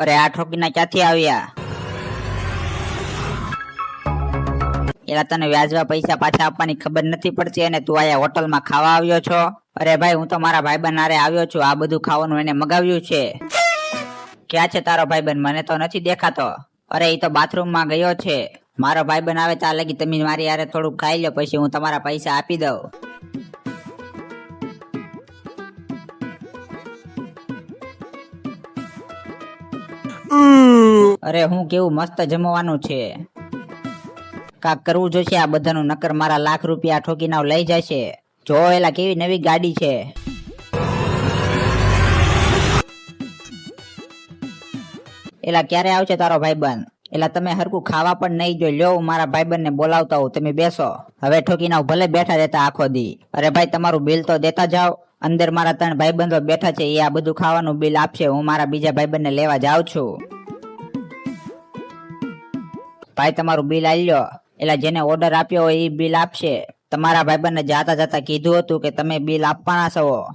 અરે આ ઠોકીના ક્યાંથી આવ્યા? એલા તને વ્યાજવા પૈસા પાછા આપવાની ખબર નથી પડતી અને તું આયા હોટલમાં ખાવા આવ્યો છો? અરે ભાઈ હું તો મારા ભાઈબંધ હારે આવ્યો છું, આ બધું ખાવાનું એને મગાવ્યું છે. ક્યાં છે તારો ભાઈબંધ? મને તો નથી દેખાતો. અરે એ તો બાથરૂમમાં ગયો છે. મારો ભાઈબંધ આવે ત્યાં લગી તમે મારી હારે થોડુંક ખાઈ લો, પછી હું તમારા પૈસા આપી દઉં. અરે હું કેવું મસ્ત જમવાનું છે. કાક કરવું જોઈશે આ બધાનું, નકર મારા લાખ રૂપિયા ઠોકીને લઈ જશે. જો એલા કેવી નવી ગાડી છે. એલા ક્યારે આવશે તારો ભાઈબંધ? એલા તમે હરકું ખાવા પણ નહીં જોઈ લ્યો, હું મારા ભાઈબંધને બોલાવતા હું, તમે બેસો. હવે ઠોકીને ભલે બેઠા રહેતા આખો દી. અરે ભાઈ તમારું બિલ તો દેતા જાઓ. અંદર મારા 3 ભાઈબંધો બેઠા છે, એ આ બધું ખાવાનું બિલ આપશે. હું મારા બીજા ભાઈબંધને લેવા જાઉં છું. ભાઈ તમારું બિલ આલી લો. એલા જેને ઓર્ડર આપ્યો હોય એ બિલ આપશે. તમારા ભાઈબંધને જાતા જાતા કીધું હતું કે તમે બિલ આપવાના છો.